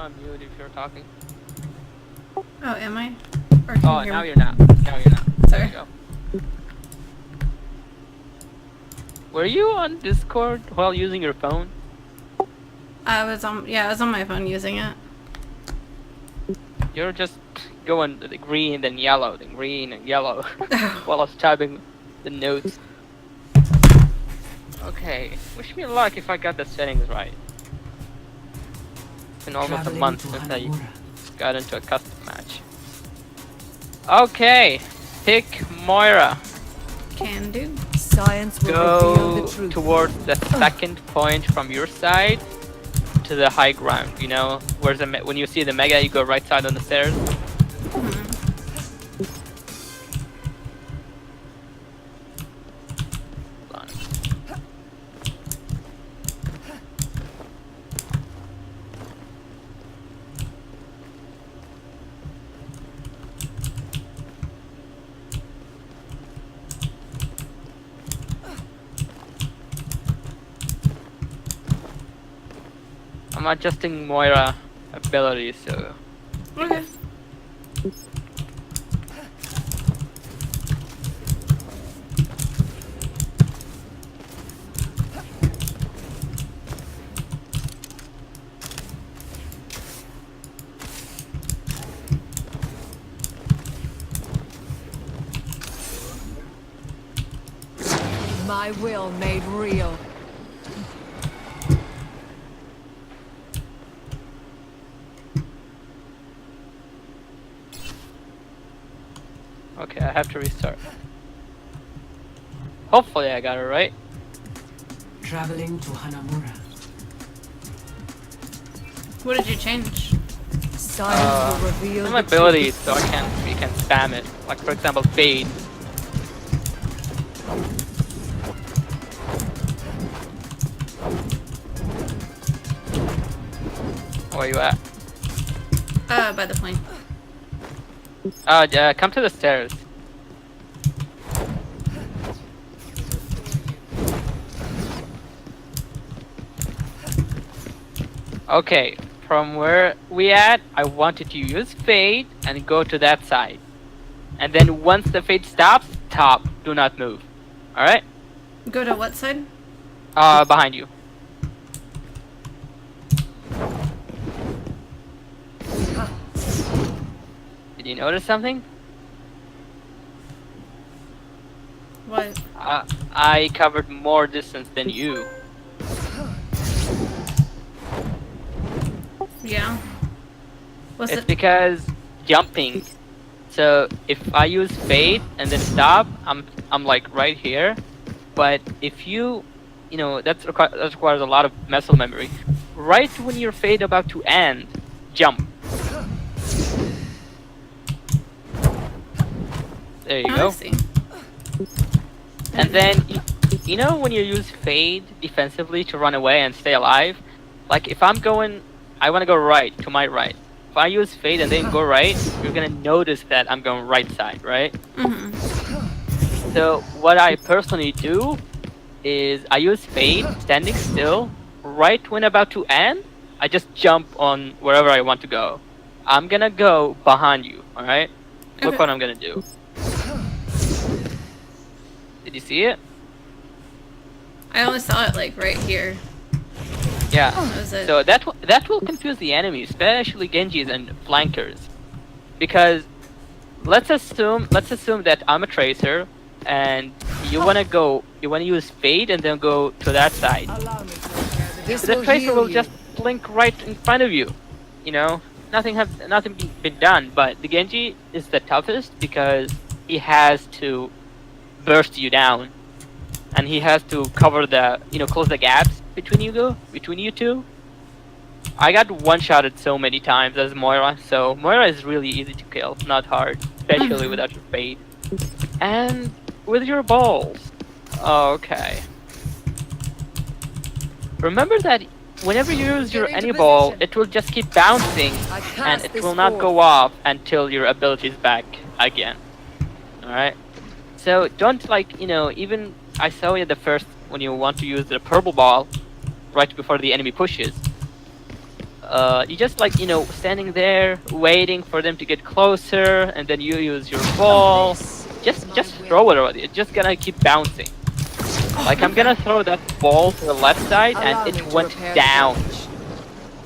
on mute if you're talking. Oh, am I? Or can Oh, you hear now me? you're not. Now you're not. There Sorry. you go. Were you on Discord while using your phone? I was on my phone using it. You're just going the green, then yellow, then green and yellow while I was typing the notes. Okay, wish me luck if I got the settings right. It's been almost a month since I got into a custom match. Okay, pick Moira. Can do. Science will Go reveal the truth. towards the second point from your side to the high ground. You know, where's the when you see the mega, you go right side on the stairs. Hold on. I'm adjusting Moira ability, so Okay. My will made real. okay, I have to restart. Hopefully I got it right. Traveling to Hanamura. What did you change? Science will reveal Some the abilities, truth. so you can spam it. Like for example, fade. Where you at? By the point. Come to the stairs. Okay, from where we at, I wanted to use fade and go to that side. And then once the fade stops, top, do not move. Alright? Go to what side? Behind you. Did you notice something? What? I covered more distance than you. Yeah. What's It's it? because jumping. So if I use fade and then stop, I'm like right here. But if you know that requires a lot of muscle memory. Right when your fade about to end, jump. There you Oh, go. I see. And then you know when you use fade defensively to run away and stay alive. Like if I'm going, I want to go right to my right. If I use fade and then go right, you're gonna notice that I'm going right side, right? Mm-hmm. So what I personally do is I use fade, standing still. Right when about to end, I just jump on wherever I want to go. I'm gonna go behind you, alright? Look Okay. what I'm gonna do. Did you see it? I only saw it like right here. Yeah. That was it. So that will confuse the enemy, especially Genjis and flankers. Because let's assume that I'm a tracer and you wanna use fade and then go to that side. Allow me to repair So the the tracer will you. just blink right in front of you. You know? Nothing been done, but the Genji is the toughest because he has to burst you down. And he has to cover close the gaps between you two. I got one-shotted so many times as Moira, so Moira is really easy to kill, not hard, especially without your fade. And with your balls. Okay. Remember that whenever you use your any ball, it will just keep bouncing, and it will not go off until your ability is back again. Alright? So don't even I saw you the first when you want to use the purple ball right before the enemy pushes. you just like, standing there waiting for them to get closer, and then you use your ball. Just throw it already. It's just gonna keep bouncing. Like I'm gonna throw that ball to the left side and it went down.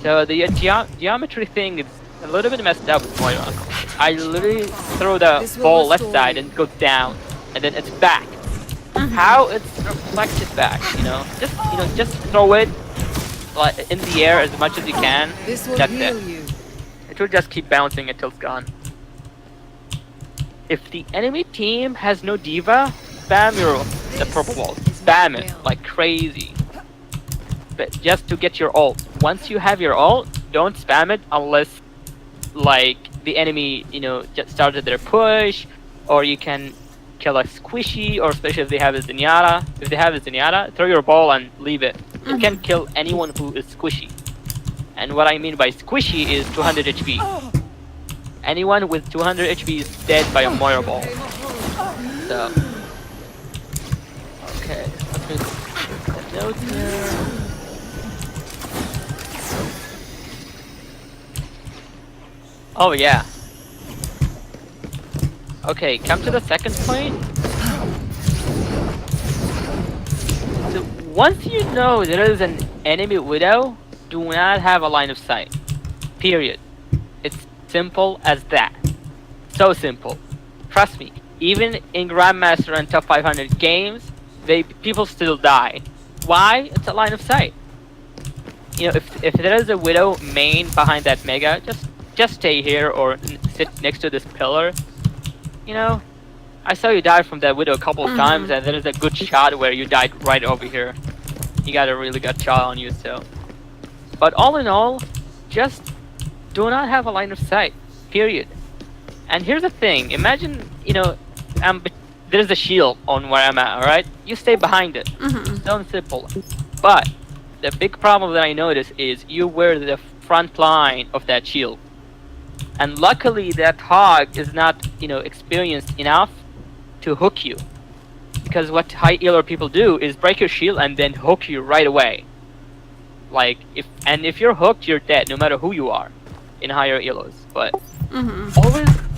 So the geometry thing is a little bit messed up with Moira. I literally throw the ball left side and it goes down, and then it's back. How it's reflected back, just throw it like in the air as much as you can. This will That's heal it. you. It will just keep bouncing until it's gone. If the enemy team has no diva, spam the purple ball. Spam it like crazy. But just to get your ult. Once you have your ult, don't spam it unless like the enemy, just started their push, or you can kill a squishy, or especially if they have a zenyatta. If they have a zenyatta, throw your ball and leave it. You can kill anyone who is squishy. And what I mean by squishy is 200 HP. Anyone with 200 HP is dead by a Moira ball. So, okay, let me put the note here. Oh yeah. Okay, come to the second point. So once you know there is an enemy widow, do not have a line of sight. Period. It's simple as that. So simple. Trust me. Even in Grandmaster and top 500 games, people still die. Why? It's a line of sight. If there is a widow main behind that mega, just stay here or sit next to this pillar. I saw you die from that widow a couple of times, and there is a good shot where you died right over here. You got a really good shot on you, so. But all in all, just do not have a line of sight. Period. And here's the thing. Imagine, there's a shield on where I'm at, alright? You stay behind it. So simple. But the big problem that I notice is you wear the front line of that shield. And luckily that hog is not, experienced enough to hook you. Because what high healer people do is break your shield and then hook you right away. Like, if you're hooked, you're dead, no matter who you are in higher elos. But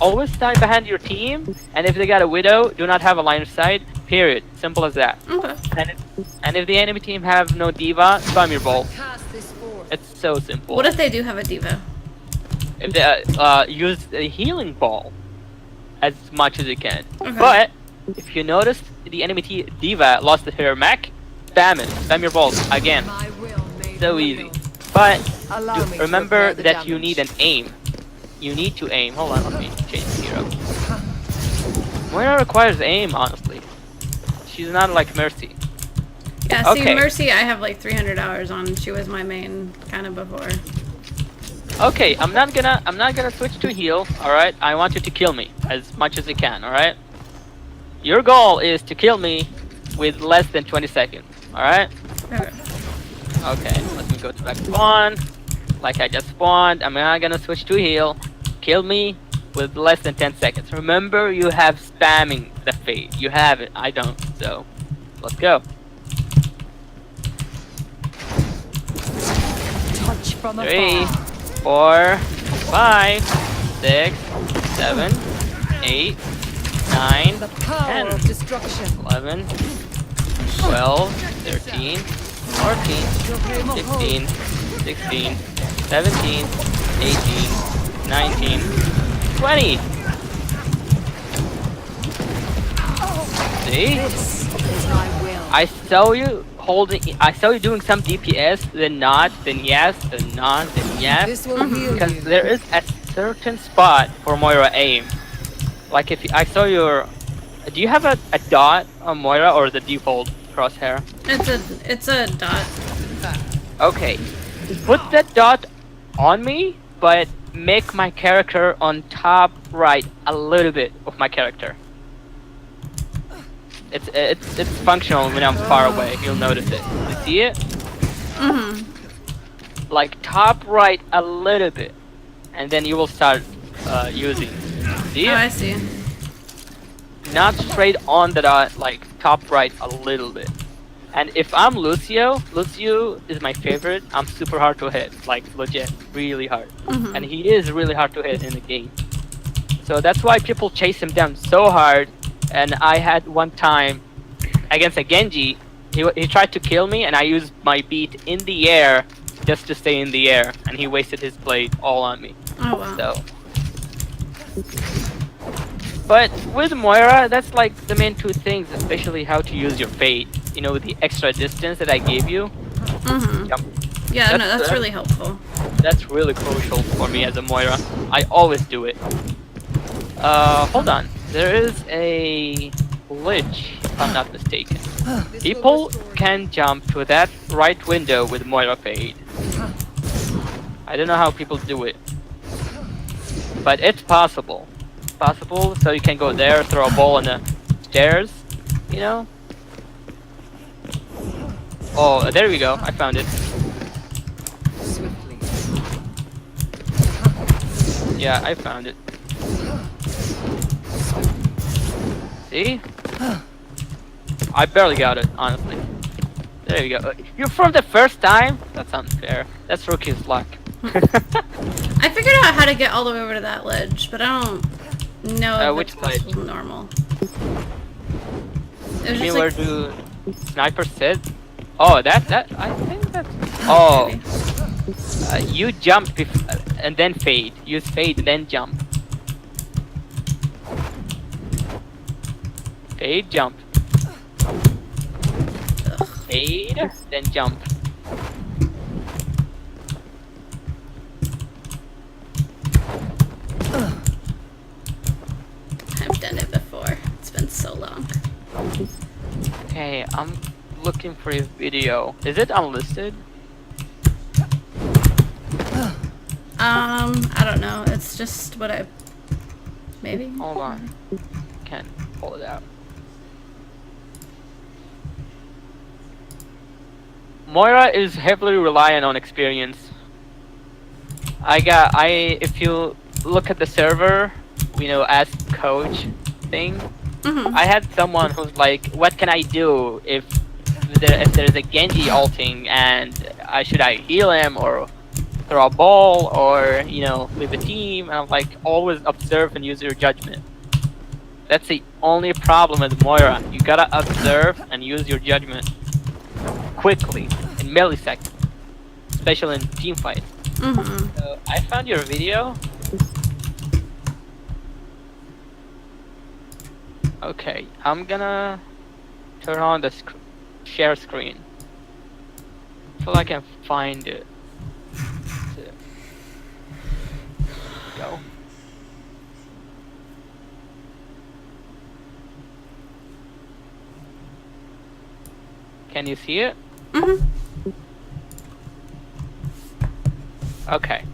always stand behind your team, and if they got a widow, do not have a line of sight. Period. Simple as that. Okay. And if the enemy team have no diva, spam your ball. It's so simple. What if they do have a diva? If they use a healing ball as much as you can. Okay. But if you notice the enemy diva lost her mech, spam it. Spam your balls again. My will made So real. easy. But Allow me to remember repair the that you damage. need an aim. You need to aim. Hold on, let me change the hero. Moira requires aim, honestly. She's not like Mercy. Yeah, see, Okay. Mercy, I have like 300 hours on. She was my main kind of before. Okay, I'm not gonna switch to heal. All right, I want you to kill me as much as you can. All right. Your goal is to kill me with less than 20 seconds. All right. Okay. Okay, let me go to back spawn. Like I just spawned. I'm not gonna switch to heal. Kill me with less than 10 seconds. Remember, you have spamming the fade. You have it. I don't. So, let's go. Touch from 3, afar. 4, 5, 6, 7, 8, 9, The power 10, of destruction. 11, 12, 13, 14, 15, 16, 17, 18, 19, 20. See? This is my will. I saw you doing some DPS, then not, then yes, then not, then yes. This will heal Because you. there is a certain spot for Moira aim. Like if I saw your, do you have a dot on Moira or the default crosshair? It's a dot. Okay, put that dot on me, but make my character on top right a little bit of my character. It's functional when I'm far away. You'll notice it. You see it? Like top right a little bit, and then you will start using. See Oh, I it? see. Not straight on the dot, like top right a little bit. And if I'm Lucio, Lucio is my favorite. I'm super hard to hit, like legit, really hard. Mhm. And he is really hard to hit in the game. So that's why people chase him down so hard. And I had one time against a Genji, he tried to kill me, and I used my beat in the air just to stay in the air, and he wasted his blade all on me. Oh wow. So, but with Moira, that's like the main two things, especially how to use your fade. You know, the extra distance that I gave you. Mhm. Yep. Yeah, no, that's really helpful. That's really crucial for me as a Moira. I always do it. Hold on. There is a glitch, if I'm not mistaken. People can jump to that right window with Moira Fade. I don't know how people do it. But it's possible. Possible, so you can go there, throw a ball on the stairs, you know? Oh, there we go. I found it. Swiftly. Yeah, I found it. See? I barely got it, honestly. There you go. You're from the first time? That's unfair. That's rookie's luck. I figured out how to get all the way over to that ledge, but I don't know if Which it's possible ledge? normal. It was You mean just where like, do sniper sit? Oh, that, I think that's... Oh, maybe. you jump and then fade. Use fade, then jump. Fade, jump. Fade, then jump. I've done it before. It's been so long. Okay, I'm looking for his video. Is it unlisted? I don't know. It's just what I... Maybe? Hold on. Can't pull it out. Moira is heavily reliant on experience. If you look at the server, you know, ask coach thing, Mhm. I had someone who's like, what can I do if there's a Genji ulting, and should I heal him or throw a ball or, you know, leave the team? And I'm like, always observe and use your judgment. That's the only problem with Moira. You gotta observe and use your judgment quickly, in milliseconds, especially in team fights. Mhm. So I found your video. Okay, I'm gonna turn on the share screen so I can find it. Go. Can you see it? Mhm. Okay.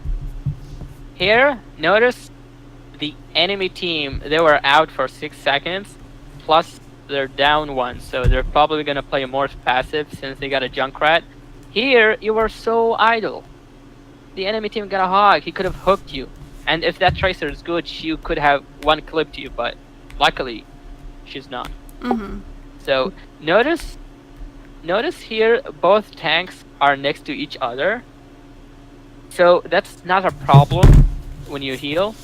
Here, notice the enemy team, they were out for 6 seconds, plus they're down 1, so they're probably gonna play more passive since they got a Junkrat. Here, you were so idle. The enemy team got a hog, he could have hooked you. And if that Tracer is good, she could have one-clipped you, but luckily, she's not. Mhm. So, notice here, both tanks are next to each other. So that's not a problem when you heal.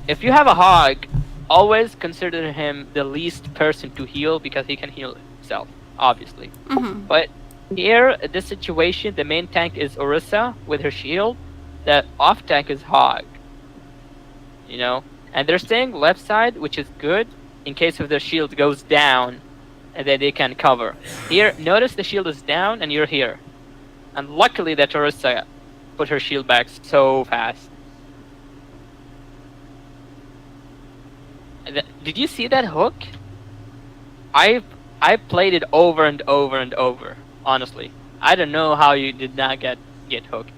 If you have a hog, always consider him the least person to heal because he can heal himself, obviously. Mhm. But here, this situation, the main tank is Orisa with her shield. The off tank is Hog. You know? And they're staying left side, which is good, in case if their shield goes down, and then they can cover. Here, notice the shield is down, and you're here. And luckily that Orisa put her shield back so fast. Did you see that hook? I played it over and over and over. Honestly, I don't know how you did not get hooked.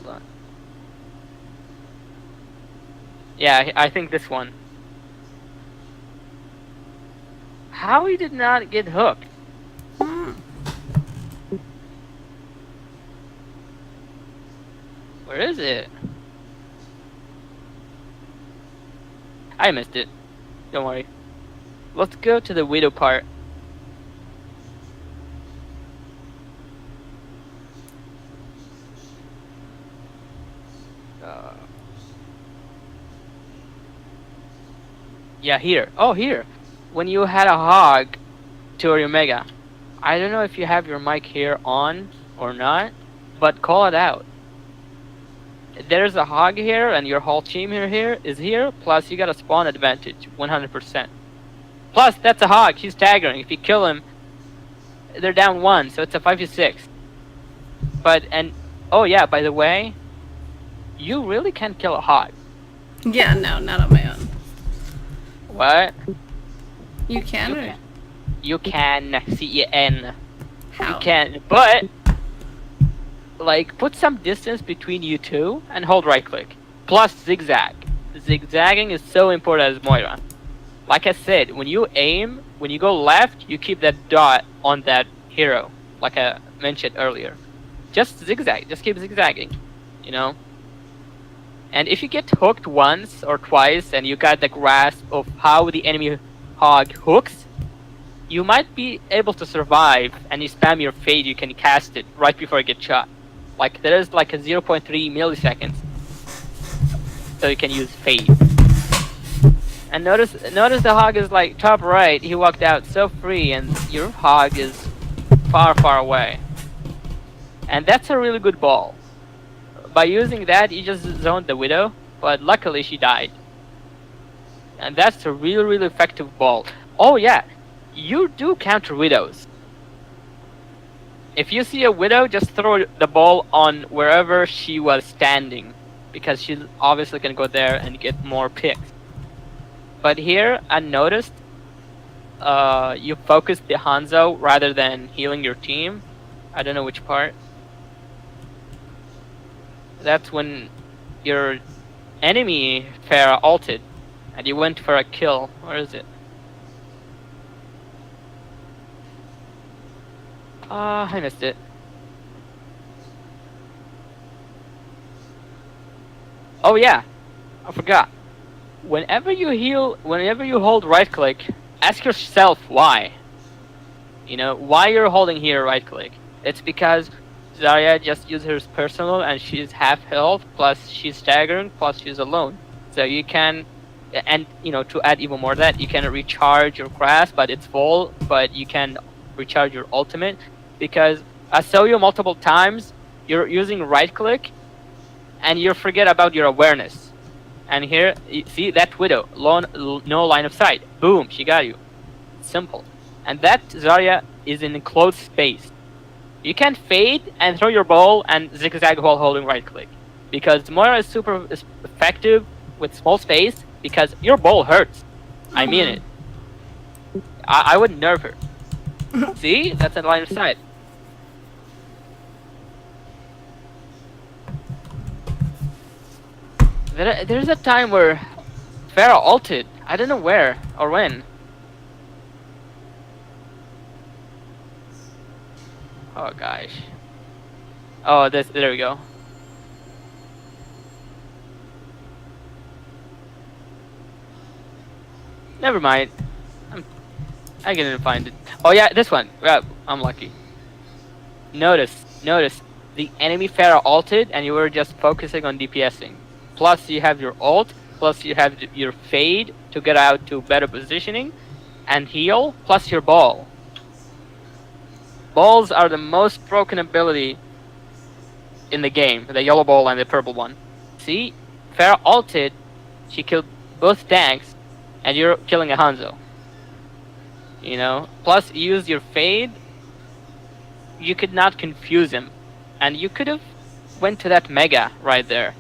Hold on. Yeah, I think this one. How he did not get hooked? Mm. Where is it? I missed it. Don't worry. Let's go to the widow part. Yeah, here. Oh, here. When you had a hog to your mega. I don't know if you have your mic here on or not, but call it out. There's a hog here, and your whole team here is here. Plus, you got a spawn advantage, 100%. Plus, that's a hog. He's staggering. If you kill him, they're down 1, so it's a 5v6. But oh yeah, by the way, you really can't kill a hog. Yeah, no, not on my own. What? You can? Or? You can. C-E-N. How? You can, but like put some distance between you two and hold right click. Plus zigzag. Zigzagging is so important as Moira. Like I said, when you aim, when you go left, you keep that dot on that hero, like I mentioned earlier. Just zigzag. Just keep zigzagging, you know. And if you get hooked once or twice and you got the grasp of how the enemy hog hooks, you might be able to survive, and you spam your fade, you can cast it right before you get shot. Like there is like a 0.3 milliseconds, so you can use fade. And notice the hog is like top right. He walked out so free, and your hog is far away. And that's a really good ball. By using that, you just zoned the widow, but luckily she died. And that's a really effective ball. Oh yeah, you do counter widows. If you see a widow, just throw the ball on wherever she was standing, because she's obviously gonna go there and get more picks. But here, I noticed you focused the Hanzo rather than healing your team. I don't know which part. That's when your enemy Pharah ulted, and you went for a kill. Where is it? I missed it. Oh yeah, I forgot. Whenever you hold right click, ask yourself why. You know, why you're holding here right click. It's because Zarya just used her personal and she's half health, plus she's staggering, plus she's alone. So you can, and you know, to add even more that, you can recharge your grasp, but it's full, but you can recharge your ultimate, because I saw you multiple times, you're using right click, and you forget about your awareness. And here, you see that widow, no line of sight. Boom, she got you. Simple. And that Zarya is in enclosed space. You can fade and throw your ball and zigzag while holding right click. Because Moira is super effective with small space, because your ball hurts. I mean it. I would nerf her. See? That's a line of sight. There's a time where Pharah ulted. I don't know where or when. Oh gosh. Oh, there we go. Never mind. I didn't find it. Oh yeah, this one. I'm lucky. Notice the enemy Pharah ulted, and you were just focusing on DPSing. Plus you have your ult, plus you have your fade to get out to better positioning and heal, plus your ball. Balls are the most broken ability in the game, the yellow ball and the purple one. See? Pharah ulted, she killed both tanks, and you're killing a Hanzo. You know? Plus you use your fade, you could not confuse him. And you could have went to that mega right there.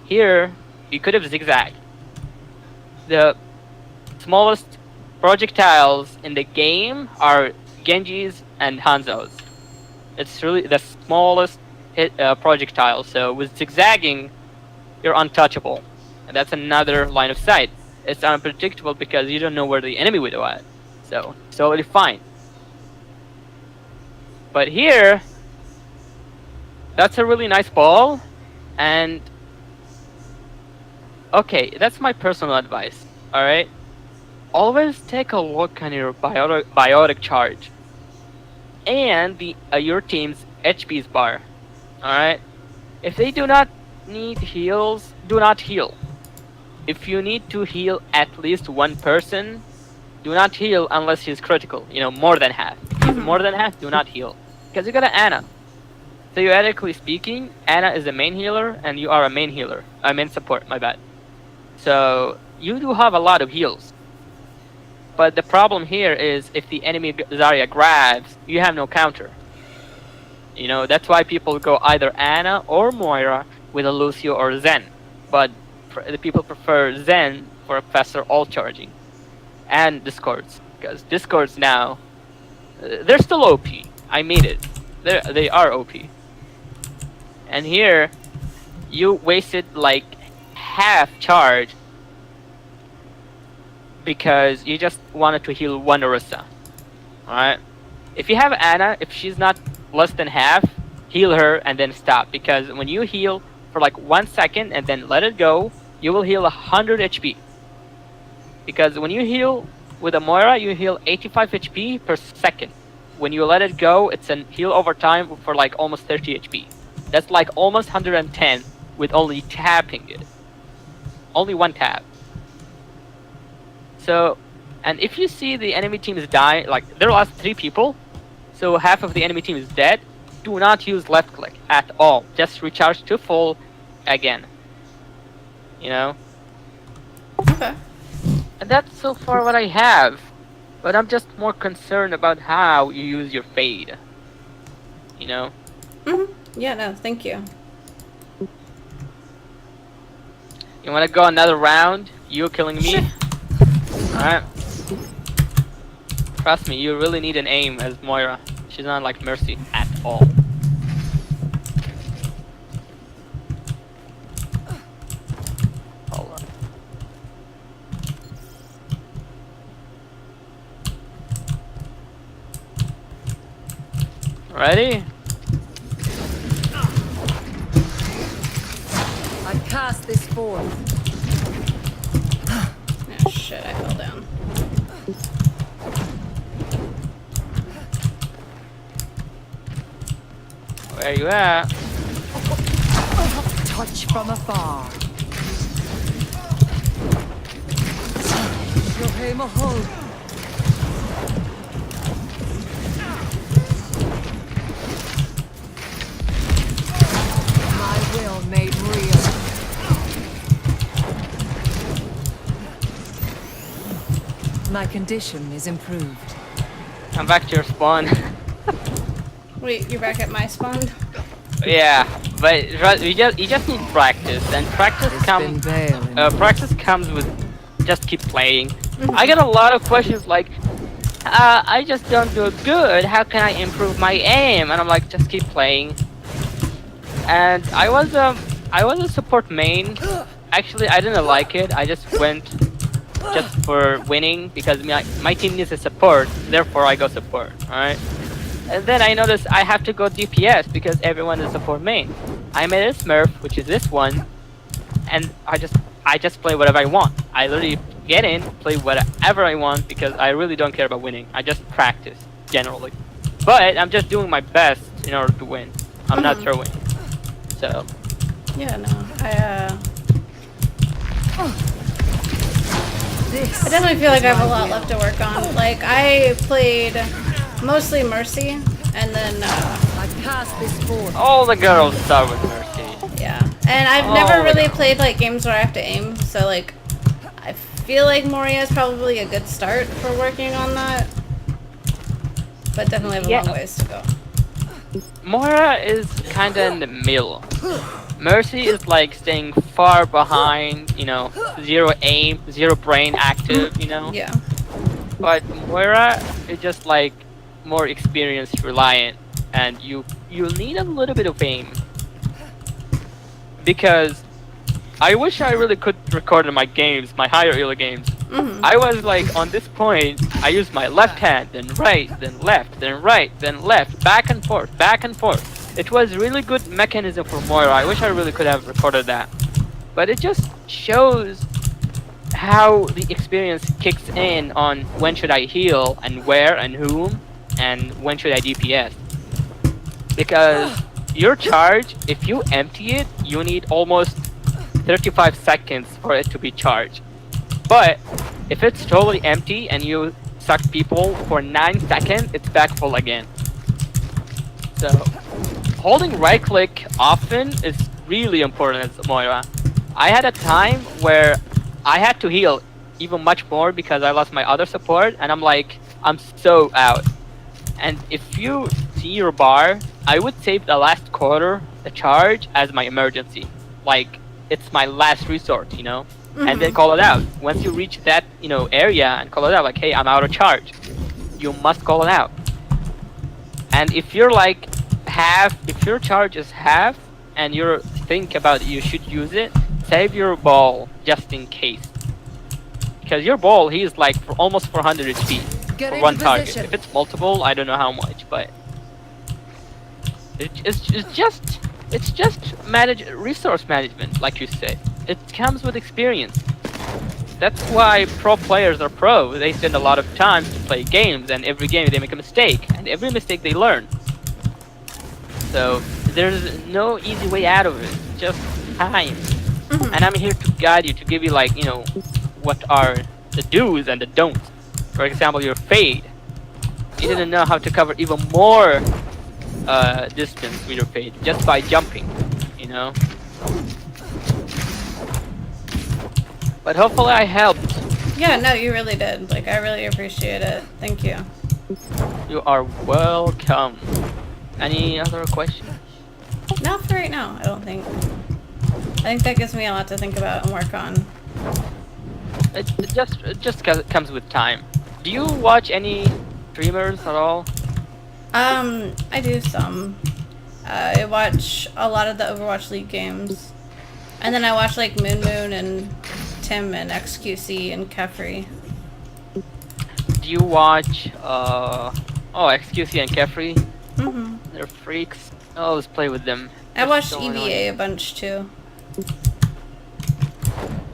Here, you could have zigzagged. The smallest projectiles in the game are Genjis and Hanzos. It's really the smallest projectile, so with zigzagging, you're untouchable. And that's another line of sight. It's unpredictable because you don't know where the enemy widow is. So, it's totally fine. But here, that's a really nice ball, and okay, that's my personal advice, alright? always take a look on your biotic charge and your team's HP's bar. Alright? If they do not need heals, do not heal. If you need to heal at least one person, do not heal unless he's critical. You know, more than half. If he's more than half, do not heal. Because you got an Ana. Theoretically speaking, Ana is a main healer and you are a main healer. I mean support, my bad. So, you do have a lot of heals. But the problem here is if the enemy Zarya grabs, you have no counter. You know, that's why people go either Ana or Moira with a Lucio or Zen. But the people prefer Zen for faster ult charging. And Discords. Because Discords now, they're still OP. I mean it. They are OP. And here, you wasted like half charge because you just wanted to heal one Orisa. Alright? If you have Ana, if she's not less than half, heal her and then stop. Because when you heal for like 1 second and then let it go, you will heal 100 HP. Because when you heal with a Moira, you heal 85 HP per second. When you let it go, it's a heal over time for like almost 30 HP. That's like almost 110 with only tapping it. Only one tap. So, and if you see the enemy team is dying, like there are 3 people, so half of the enemy team is dead, do not use left click at all. Just recharge to full again. You know? Okay. And that's so far what I have. But I'm just more concerned about how you use your fade. You know? Yeah, no, thank you. You wanna go another round? You killing me? Sure. Alright. Trust me, you really need an aim as Moira. She's not like Mercy at all. Hold on. Ready? I cast this forth. Oh shit, I fell down. Where you at? Touch from afar. Your hold. My will made real. My condition is improved. I'm back to your spawn. Wait, you're back at my spawn? Yeah, but you just need practice, and practice comes with just keep playing. I get a lot of questions like, I just don't do good. How can I improve my aim? And I'm like, just keep playing. And I was a support main. Actually, I didn't like it. I just went just for winning because my team needs a support. Therefore, I go support. All right. And then I noticed I have to go DPS because everyone is support main. I made a Smurf, which is this one, and I just play whatever I want. I literally get in, play whatever I want because I really don't care about winning. I just practice generally, but I'm just doing my best in order to win. I'm not throwing. So Yeah, no, I definitely feel like I have a lot left to work on. Like I played mostly Mercy, and then I cast this forth. all the girls start with Mercy. yeah, and I've never really played like games where I have to aim. So like, I feel like Moria is probably a good start for working on that, but definitely have a long ways to go. Moira is kinda in the middle. Mercy is like staying far behind, you know, 0 aim, 0 brain active, you know? Yeah. But Moira is just like more experience reliant, and you need a little bit of aim. Because I wish I really could record in my games, my higher elo games. I was like on this point, I used my left hand, then right, then left, then right, then left, back and forth, back and forth. It was really good mechanism for Moira. I wish I really could have recorded that. But it just shows how the experience kicks in on when should I heal and where and whom and when should I DPS. Because your charge, if you empty it, you need almost 35 seconds for it to be charged. But if it's totally empty and you suck people for 9 seconds, it's back full again. So holding right click often is really important as Moira. I had a time where I had to heal even much more because I lost my other support and I'm like, I'm so out. And if you see your bar, I would save the last quarter, the charge, as my emergency. Like, it's my last resort, you know? And then call it out. Once you reach that, you know, area and call it out, like, hey, I'm out of charge. You must call it out. And if you're like if your charge is half and you're think about you should use it, save your ball just in case. Because your ball, he is like for almost 400 HP Get for into one target. position. If it's multiple, I don't know how much, but it's just resource management, like you said. It comes with experience. That's why pro players are pro. They spend a lot of time to play games, and every game they make a mistake, and every mistake they learn. So there's no easy way out of it. Just time. And I'm here to guide you, to give you like, you know, what are the do's and the don'ts. For example, your fade. You didn't know how to cover even more distance with your fade just by jumping, you know. But hopefully I helped. Yeah, no, you really did. Like, I really appreciate it. Thank you. You are welcome. Any other questions? Not for right now, I don't think. I think that gives me a lot to think about and work on. It just comes with time. Do you watch any streamers at all? I do some. I watch a lot of the Overwatch League games. And then I watch like Moon Moon and Tim and XQC and Kefri. Do you watch XQC and Kefri? Mm-hmm. They're freaks. I always play with them. I They're watched so EVA annoying. a bunch too.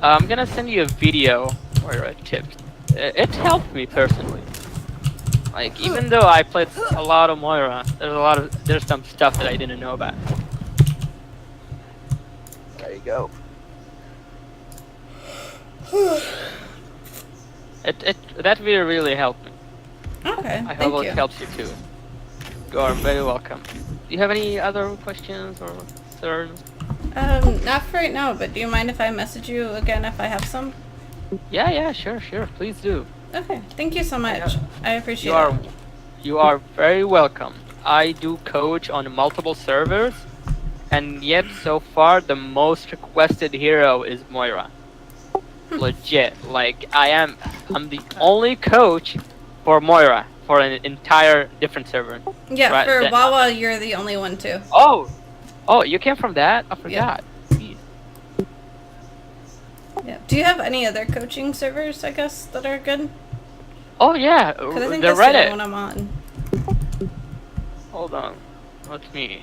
I'm gonna send you a video or a tip. It helped me personally. Like, even though I played a lot of Moira, there's some stuff that I didn't know about. There you go. That video really helped me. Okay, I thank hope you. it helps you too. You are very welcome. Do you have any other questions or concerns? Not for right now, but do you mind if I message you again if I have some? Yeah, sure. Please do. Okay, thank you so much. I appreciate You are very welcome. I do coach on multiple servers, and yet so far the most requested hero is Moira. Legit. Like, I'm the only coach for Moira for an entire different server. it. Yeah, Right, for that- Wawa, you're the only one too. Oh, you came from that? I forgot. Jeez. Yeah. Do you have any other coaching servers, I guess, that are good? Oh yeah, Because I think the that's the only Reddit. one I'm on. Hold on, let me.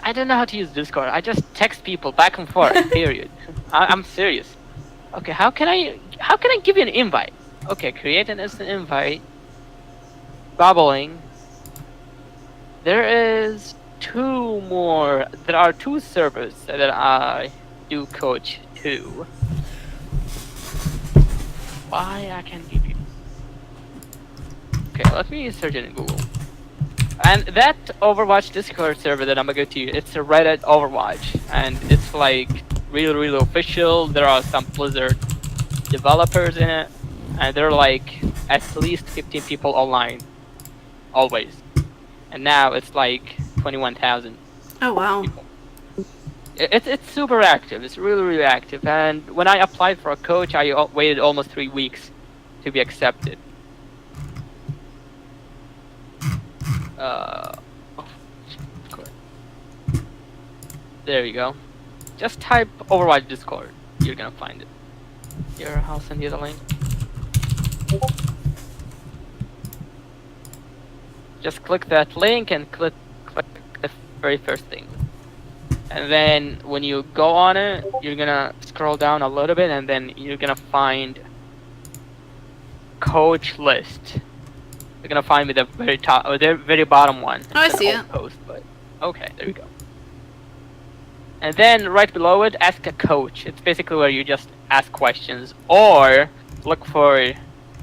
I don't know how to use Discord. I just text people back and forth. Period. I'm serious. Okay, how can I give you an invite? Okay, create an instant invite. Babbling. There are two servers that I do coach to. Why I can't give you? Okay, let me search it in Google. And that Overwatch Discord server that I'm gonna go to, it's a Reddit Overwatch, and it's like really official. There are some Blizzard developers in it, and there are like at least 15 people online, always. And now it's like 21,000 Oh, wow. people. It's super active. It's really active. And when I applied for a coach, I waited almost 3 weeks to be accepted. There you go. Just type Overwatch Discord. You're gonna find it. Here, I'll send you the link. Just click that link and click the very first thing. And then when you go on it, you're gonna scroll down a little bit, and then you're gonna find coach list. You're gonna find me the very top or the very bottom one. Oh, I It's an see old it. Post, but okay, there you go. And then right below it, ask a coach. It's basically where you just ask questions or look for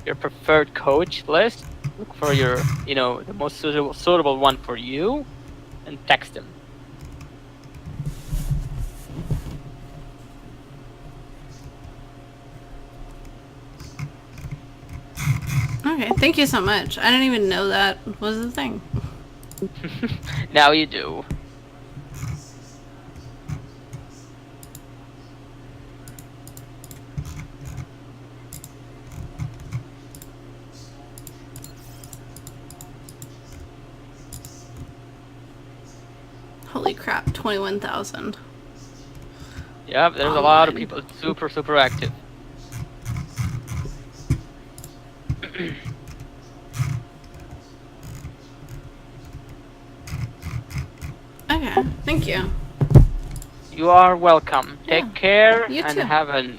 your preferred coach list. Look for your, the most suitable one for you, and text them. Okay, thank you so much. I didn't even know that was the thing. Now you do. Holy crap, 21,000. Yep, there's a lot of Online. people super active. Okay, thank you. You are welcome. Yeah. Take care You and too. have a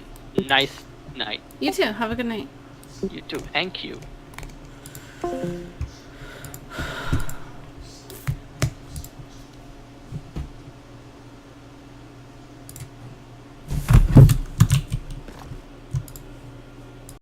nice night. You too. Have a good night. You too. Thank you.